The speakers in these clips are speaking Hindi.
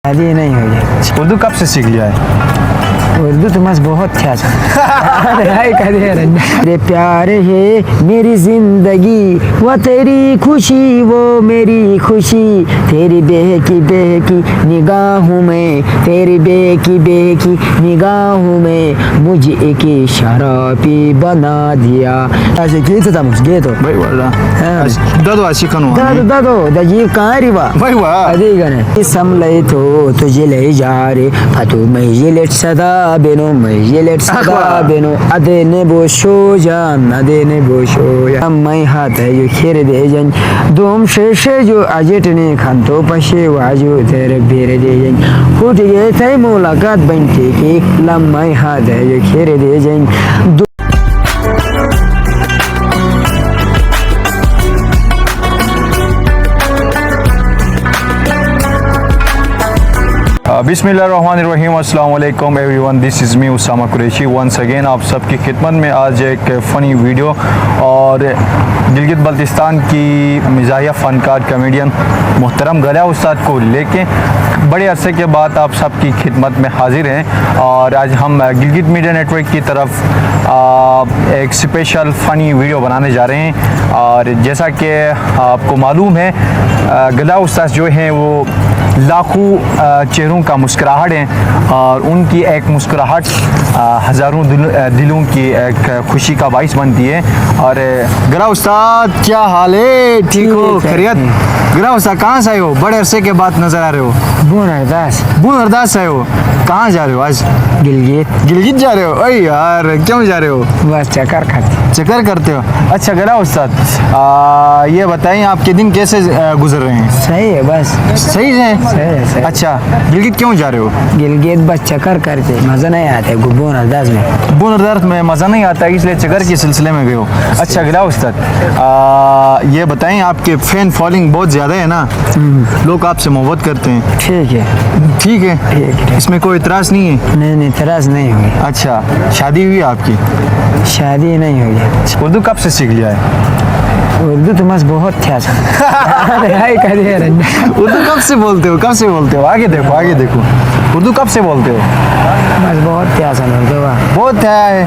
शादी नहीं हुई। उर्दू कब से सीख लिया है? उर्दू तो मस्त बहुत अच्छा तेरे प्यार है मेरी जिंदगी वो तेरी खुशी वो मेरी खुशी तेरी बेहकी निगाहों में तेरी बेहकी निगाहों में मुझे एक शराबी बना दिया ऐसे gitu tamus gitu Baiklah. Dado asyik kan dado da ji kari ba Baiklah. ade gane samlai to tujhe le jare fatu mai jilet sada beno mai jilet sada beno ade ne bosho ya mai hata yo khere de jan dom sheshe jo ajet ne khanto pashe wajo tere bere de jan fut ye thai mulakat bante ki lamai hata yo khere de jan बिस्मिल्लाहिर्रहमानिर्रहीम अस्सलाम वालेकुम everyone, this is me Usama Qureshi once again आप सबकी खिदमत में आज एक फ़नी वीडियो और गिलगित बल्तिस्तान की मिजाहिया फ़नकार कमेडियन मोहतरम गला उस्ताद को लेके बड़े अरसे के बाद आप सबकी खिदमत में हाजिर हैं। और आज हम गिलगित मीडिया नेटवर्क की तरफ एक स्पेशल फ़नी वीडियो बनाने जा रहे हैं। और जैसा कि आपको मालूम है गला उस्ताद जो हैं वो लाखों चेहरों का मुस्कुराहट है और उनकी एक मुस्कुराहट हज़ारों दिलों की एक खुशी का बाइस बनती है। और गला उस्ताद क्या हाल है? ठीक हो? खैरियत? गला उस्ताद कहाँ से आए हो? बड़े अरसे के बाद नज़र आ रहे हो। बुनरदास से आए हो। कहाँ जा रहे हो आज? गिलगित जा रहे हो? अरे यार क्यों जा रहे हो? बस चक्कर करते हो? अच्छा गला उस्ताद ये बताएं आपके दिन कैसे गुजर रहे हैं? सही है, बस सही है। सही। अच्छा गिलगित क्यों जा रहे हो? गिलगित बस चक्कर करते मज़ा नहीं आता बुनरदास में मज़ा नहीं आता इसलिए चक्कर के सिलसिले में गए हो। अच्छा गला उस्ताद ये बताएं आपके फैन फॉलोइंग बहुत ज़्यादा है ना, लोग आपसे मोहब्बत करते हैं। ठीक है इसमें कोई इतराज़ नहीं है? नहीं इतराज़ नहीं हुई। अच्छा शादी हुई आपकी? शादी नहीं हुई। उर्दू कब से सीख लिया है? उर्दू तो मस्त बहुत अच्छा उर्दू कब से बोलते हो? आगे देखो उर्दू कब से बोलते हो? बस बहुत अच्छा उर्दू बहुत है।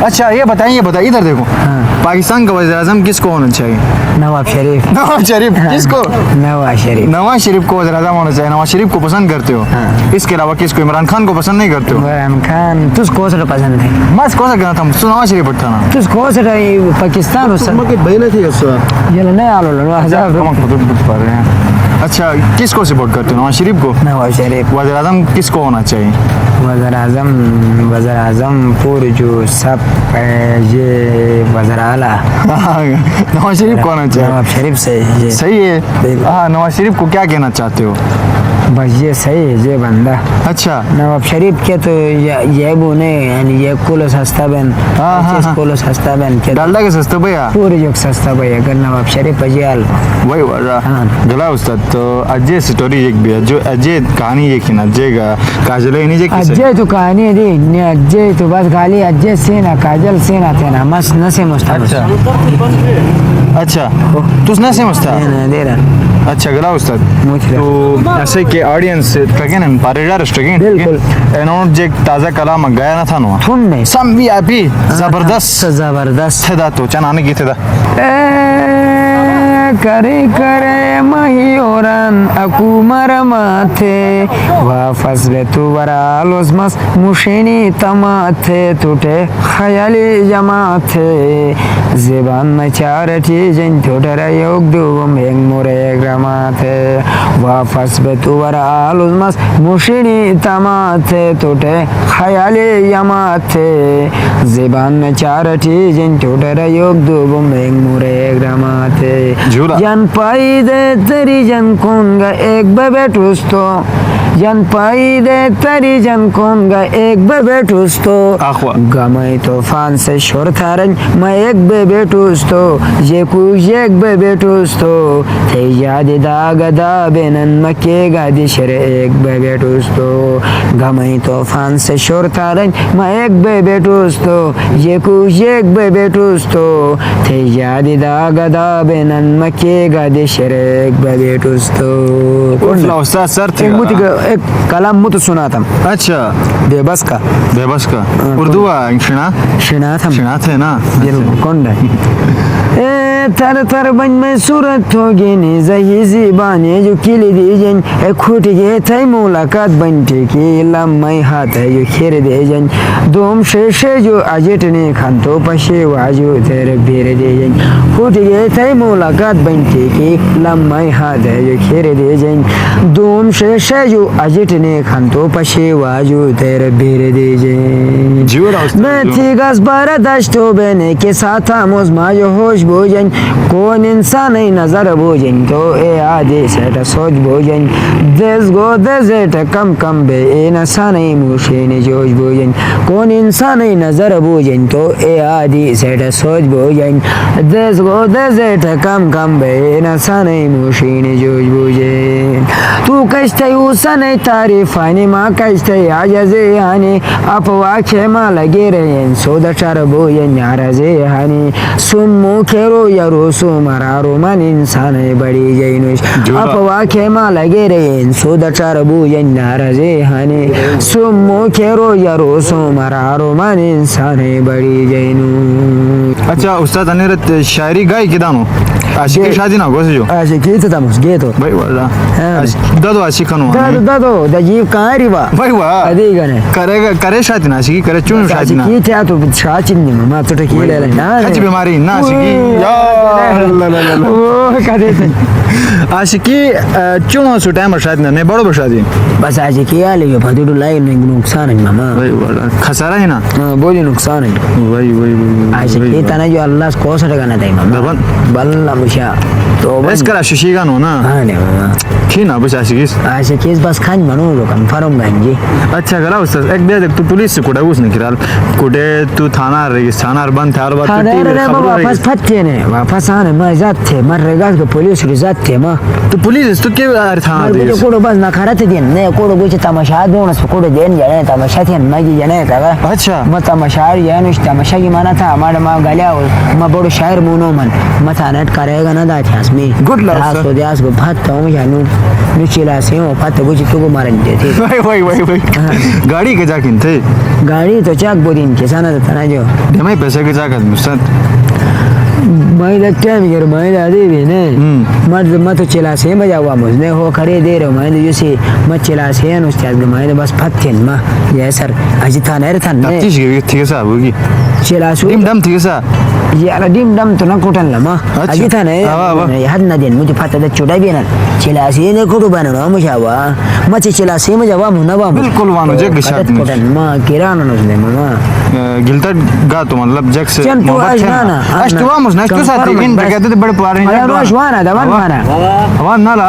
अच्छा ये बताइए इधर देखो। हाँ। पाकिस्तान का वज़ीर-ए-आज़म किसको होना चाहिए? नवाज शरीफ किसको? नवाज शरीफ को वज़ीर-ए-आज़म होना चाहिए। नवाज शरीफ को पसंद करते हो? हाँ। इसके अलावा किसको? इमरान खान को पसंद नहीं करते हो? इमरान खान तुझको पसंद है? बस कौन सा कहना था? नवाज शरीफ था ना? तुझको पाकिस्तान अच्छा किसको सपोर्ट करते हो? नवाज शरीफ को? नवाज शरीफ। वज़ीर-ए-आज़म किसको होना चाहिए? वज़ीर आज़म पूरे जो सब ये वज़ीर आला नवाज शरीफ को होना चाहिए। नवाज शरीफ सही है। हाँ नवाज शरीफ को क्या कहना चाहते हो? बस ये सही है ये बंदा। अच्छा नवाब शरीफ के तो ये बोने यानी ये कोलो सस्ता बन कोलो सस्ता बन के डालडा के सस्ता भैया पूरे जो सस्ता भैया अगर नवाब शरीफ अजियाल वही गला उस्ताद तो अजय स्टोरी एक भी है जो अजय कहानी एक ही ना अजय काजल है नहीं अजय तो कहानी दी अजय तो बस खाली अजय से ना काजल से ना थे ना मस्त नसे मस्त। अच्छा तू नसे मस्त दे रहा। अच्छा गला उस्ताद तो ऐसे के ऑडियंस कहें ना पारेदार स्ट्रगें बिल्कुल इन्होंने जो ताज़ा कलाम गया ना था ना सुनने सम भी अभी जबरदस्त थे दा तो चनाने की थे दा करे महियोरन अकुमर माथे वाफस तु वरालोस मस मुशिनी तमाथे तुटे खयाली जमाथे ज़बान में चार चीज़ें तुटरा योग दुवम एक मोरे ग्रामाथे वाफस तु वरालोस मस मुशिनी तमाथे तुटे खयाली जमाथे ज़बान में चार चीज़ें तुटरा योग दुवम एक मोरे ग्रामाथे जन पाई दे तेरी जन कौन गा एक बेबे टूस्तो जन पाई दे तेरी जन कौन गा एक बेटूस तो आखवा गमई तूफान से शोर थारन मैं एक बेटूस तो ये कुछ एक बेटूस तो थे याद दाग दा बेनन मके गा दिशर एक बेटूस तो गमई तूफान से शोर थारन मैं एक बेटूस तो ये कुछ एक बेटूस तो थे याद दाग दा बेनन मके गा दिशर एक बेटूस तो उस्ताद सर थे एक कलाम मुझे सुनाता अच्छा बेबस का उर्दू शिना शिना थे ना कौन ए तर तर बन में सूरत होगी ने जही ज़िबाने जो किली दी जन ए खुट गे थे मुलाकात बनते की लम्हाई हाथ है जो खेर दे जन दोम शेषे जो अजट ने खान तो पशे वाजो तेरे बेर दे जन खुट गे थे मुलाकात बनते की लम्हाई हाथ है जो खेर दे जन दोम शेषे जो अजट ने खान तो पशे वाजो तेरे बेर दे जन मैं थी गस बारा दश्तो बने के साथ मुझमा जो होश भोजन कौन इंसान ही नजर भोजन तो ए आदे सेट सोच भोजन देश गो देजेट कम कम बे ए नसान ही मुशे ने जोश भोजन कौन इंसान ही नजर भोजन तो ए आदि सेट सोच भोजन देश गो देजेट कम कम बे ए नसान ही मुशे ने जोश भोजन तू कष्ट उसन तारीफ आने माँ कष्ट आजजे आने अपवा खेमा लगे रहे सोदा चार भोजन यारजे हानि सुम्मु खेरो यारो सुमरारो मन इंसान बड़ी जैनुष अपवा खेमा लगे रहे सोदा चार भोजन यारजे हानि सुम्मु खेरो यारो सुमरारो मन इंसान बड़ी जैनु अच्छा उस्ताद अनिरत शायरी गाई किदानो आशिकी शादी ना गोसे जो आशिकी तो तमस गे तो भाई वाला दादो आशिकनो दादो दजी कारिवा भाई वाह अदे गने करे शादी ना आशिकी करे चुन शादी ना आशिकी थे तो शाचिन ने मां तो टकीले ना कच्ची बीमारी ना आशिकी या ओ कदे आशिकी चुनो सु टाइम शादी ना ने बड़ो शादी बस आशिकी आले यो फदुडु लाई नुकसान है मामा भाई वाला खसारा है ना बोली नुकसान है भाई आशिकी तना जो अल्लाह को सट गाना दे मामा बल्ला मुशा तो बस करा शिशी का नो ना हां ने मामा खीना बस आशिकी बस खान मनो लो कम फरम गंजी अच्छा करा उस्ताद एक दे तू पुलिस से कुडा उसने किराल कुडे तू थाना रेगिस्तान बंद था और बात टी वापस फटते ने वापस आने मैं जाते मर रेगा को पुलिस रे जाते मां तो पुलिस तो के थाना दे कोडो बस ना खराते दिन ने कोडो गोचे तमाशा दोन से कोडो देन जाने तमाशा थे मगी जाने तगा अच्छा म तमाशा या नुश तमाशा की माना था हमारे मां गल्या म बड़ो शायर मुनो मन मथा नेट करेगा ना दा छास में गुड लक सो दियास को भात तो मैं जानू निचिला से हो पाते गोचे तो को मारन दे थे भाई गाड़ी के जाकिन थे गाड़ी तो चाक बोदिन के साना तना जो दे पैसे के जाकत मुस्ताद मैं टाइम यार मैं दादी भी ने मत चला से मजा हुआ मुझने हो खरे दे रहे मैं जैसे मत चला से न उस्ताद मैं बस फत्तेन मा ये सर अजी था नहीं था ने तीस के ठीक है साहब होगी चला सु डिम डम ठीक है सा यार डिम डम तो ना कोटन लमा अजी था नहीं हद ना दिन मुझे पता था चुड़ा भी ना चला से ने कोटो बना मुझे हुआ मत चला से मजा हुआ मुना हुआ बिल्कुल वानो जग शाद कोटन मा किराना उसने मामा गिलता गा तो मतलब जग से मोहब्बत है ना अष्टवा मुझने क्यों साथ इन कहते थे बड़े प्यारे नहीं अरे रोशवाना दवन माना हवा ना ला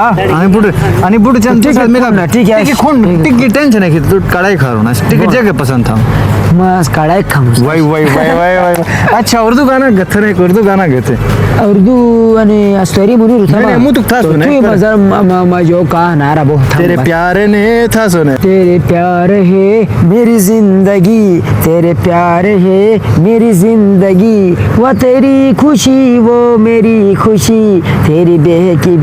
आणि बुड चंद ठीक है मेरा ठीक है खून टिक टेंशन है कि तू कड़ाई खा रहा ना टिक जगह पसंद था मस्त कड़ाई खाऊं वाई अच्छा उर्दू गाना गथे रे उर्दू गाना गथे उर्दू आणि स्टोरी मुनी रुता नहीं मुतुक था सुने तू मजर म जो का नारा बो तेरे प्यारे ने था सुने तेरे प्यार है मेरी जिंदगी तेरे प्यार है मेरी जिंदगी वो तेरी खुशी वो मेरी खुशी तेरी बेहकी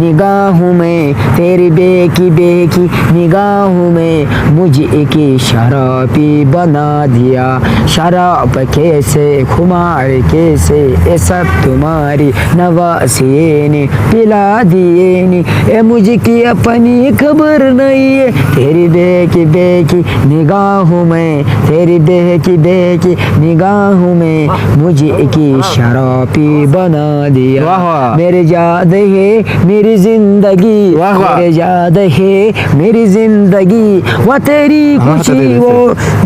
निगाहों में तेरी बेहकी निगाहों में मुझे एक शराबी बना दिया शराब कैसे खुमार कैसे ये सब तुम्हारी नवासी ने पिला दिए ने ए मुझे की अपनी खबर नहीं है तेरी बेहकी निगाहों में तेरी बेहकी निगाहों में मुझे एक शराबी बना दिया मेरे याद है मेरी जिंदगी मेरे याद है मेरी जिंदगी वो तेरी खुशी वो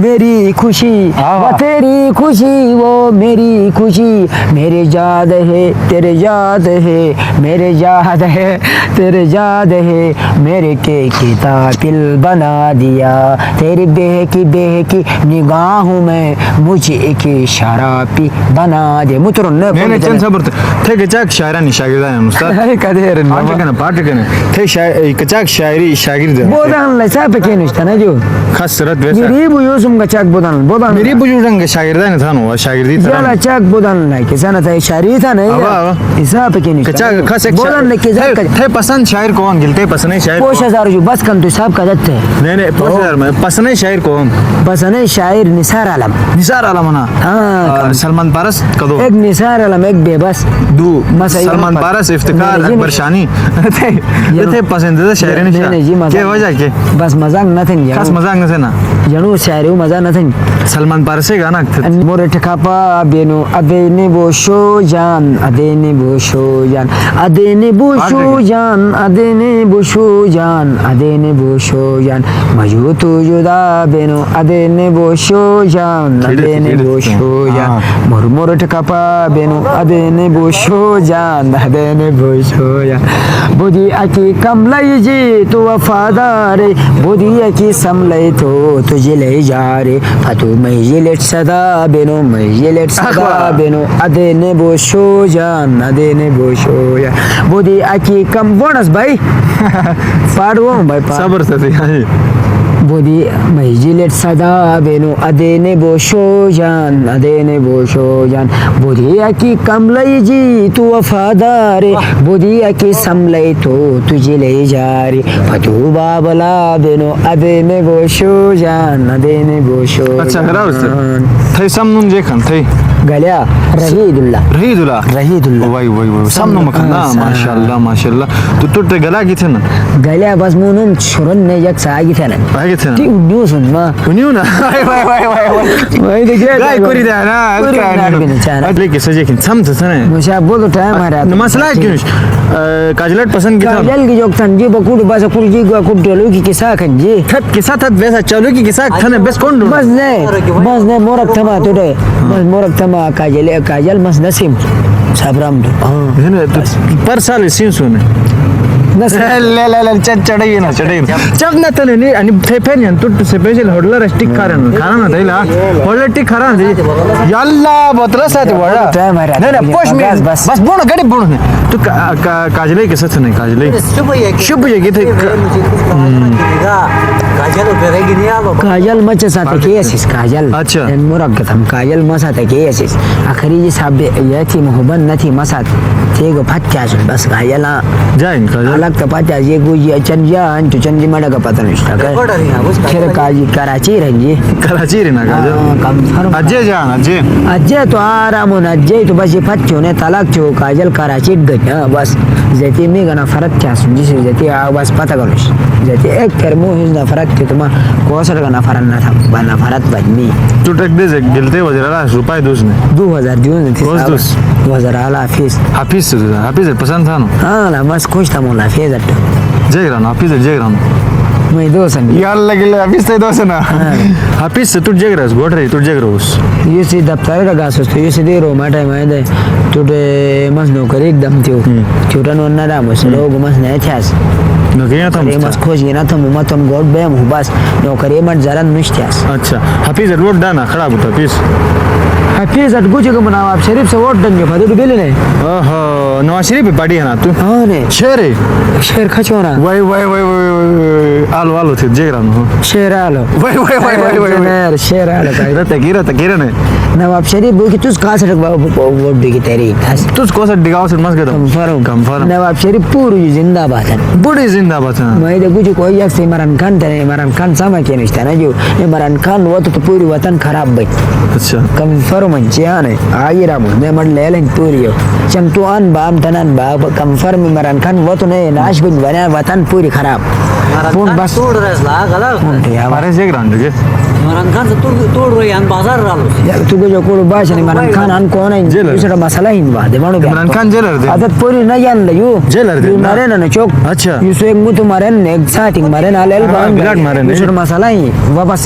मेरी मेरी खुशी हाँ। वो तेरी खुशी वो मेरी खुशी मेरे याद है तेरे याद है मेरे याद है तेरे याद है मेरे के किताबिल बना दिया तेरी बेहकी निगाहों में मुझे एक शराबी बना दे मुतरून नाही नाही त्यांचं बरं ते कचाक शायरांनी शागिर्द आहे नुसतं कधीर पाठ कने ते कचाक शायरी शागिर्द बोदान ला साप के निष्ठा ना जो खास सरत वैसा मेरी बुयो सुम कचाक बोदान मेरी बुजुर्ग शागिर्द आहे ना थानो शागिर्दी याला चाक बोदान ला के sana था शायरी था नहीं अवा हिसाब के निष्ठा कचाक खास एक बोदान ले के ते पसंद शायर कौन गिलते पसंद नहीं शायर 5000 जो बस कम तो साहब का जाते नहीं नहीं 5000 में पसंद नहीं शायर कौन बस नहीं शायर निसार आलम निसार आला म्हणा हाँ सलमान पारस कदो एक निसार आलम एक बेबस दू मसा सलमान पारस इफ्तिकार अकबर शानी ते पसंदीदा शायर नहीं के वजह के बस मजाक नथिंग खास मजाक नसे ना जणू शायरी मजा नथिंग सलमान पारस गाना मोरे ठकापा बेनो अदेने बोशो जान अदेने बोशो जान अदेने बोशो जान अदेने बोशो जान अदेने बोशो जान मजू तू जुदा बेनो अदेने बोशो जान अदेने बोशो जान मोर मोर ठकापा बेनो अदेने बोशो जान अदेने बोशो जान बुदी अकी कमलाई जी तू वफादार बुदी अकी समलाई तो तुझे ले जा रे फतू मजिलेट सदा बेनो मजिलेट सदा बेनो अदेने बोशो जान अदेने बोशो जान बुदी अकी कम बोनस भाई पाडवो भाई सबर से बुदी मजिलेट सदा बेनो अदेने बोशो जान अदेने बोशो जान बुदी अकी कमलाई जी तू वफादार बुदी अकी समलाई तो तुझे ले जा रे फतू बाबला बेनो अदेने बोशो जान अदेने बोशो अच्छा थे समनून जे खान थे गल्या रहीदुल्ला वाई समनू मखना माशाल्लाह तू टुटे गला किथे ना गल्या बस म्हणून छोरन ने जग सागी थे ना किथे ती ना न्यूज ना उन्यू ना वही देखिए काय करी द्या ना अदले के सजे किन समझ सने मुझे बोलो टाइम आ रहा मसला है क्यों काजलट पसंद किथा काजल की जोक संजी बकुड़ बस कुल जी कुल डलो की किसा खंजी खत के साथ वैसा चलो की किसा खाने बस कौन बस ने मोरक थमा तोड़े बस मोरक थमा काजल मस नसीम सबराम पर साल सीन सुने ले चढाई ना चढ ना तने नि आणि फेफेन यान तू स्पेशल होडलर स्टिक खारन खाना ना तैला होडलर स्टिक खाना दे यल्ला बतला साथ वडा टाइम आ रहा नहीं पोष में बस बोण गडी बोण तू काजले के साथ नहीं काजले शुभ ये थे काजल मच साथ के एसिस काजल अच्छा मोरक थम काजल मसात के एसिस आखरी जी साहब ये थी मोहब्बत नथी मसात थे गो फट क्या बस काजल जाइन काजल अलग कपाचा ये गुजी चंजा अंचु चंजी मडा का पता नहीं फिर काजी कराची कराची रे ना काजल अजय जान अजय तो आराम होना अजय तो बस ये फट ने तलाक छो काजल कराची गया बस जैसे मी गना फरक क्या जिसे जैसे बस पता करूस जैसे एक termo हिज ना फरक थे तुम कोसर गना फरक ना था बना फरक बदमी तू टक दे गिलते वजरा रुपए दोसने 2000 दिवन थे 2000 आला हाफिज पसंद था ना हां ना बस खुश था मोला फेजट जयरान हाफिज जयरान मैं दोसन यार लगे हाफिज ते दोसना हाफिज से तू जगरस गोडरे तू जगरोस ये सी दफ्तर का गासोस तो ये सी दे रो माटा में दे टुडे मस नौकरी एकदम थियो छोटा नोना रामस लोग मस नहीं थ्यास नगरिया था मस खोज ना तो मतम गोड बे मु बस नौकरी मत जरा नुष्त्यास अच्छा हाफिज रोड डाना खड़ा बुता हाफिज गुजे को बनावा आप शरीफ से वोट दंगे फदुर बेले ने ओहो नवाज शरीफ पार्टी है ना तू हां ने शेर खचोना वाई आलो थे जगरान हो शेर आलो वाई शेर आलो गिरा ने नवाब शरीफ बोल तुझ कहां से वोट देगी तेरी तुझ को से डिगाव से मस गदा कंफर्म नवाब शरीफ पूरी जिंदाबाद है बड़ी जिंदाबाद है मैं दे गुजे कोई एक से इमरान खान तेरे इमरान खान sama के नहीं था जो इमरान खान वो तो पूरी वतन खराब भाई अच्छा कंफर्म मंचियाने आयरा मुझे मड लेलें पूरी हो चंतुआन बाम तनन बाब कंफर्म इमरान खान वो तो नहीं नाश बिन बना वतन पूरी खराब फोन बस तोड़ रहा है गला हमारे जगरान दे इमरान खान से तोड़ रही है बाजार रालो यार तू जो कोड़ बाश इमरान खान अन कौन है दूसरा मसला ही बात है मानो इमरान खान जेलर दे आदत पूरी न जान ले यू जेलर दे मारे ना चौक अच्छा यू से एक मुंह तुम्हारे ने एक साथ मारे ना ले विराट मारे दूसरा मसला ही वापस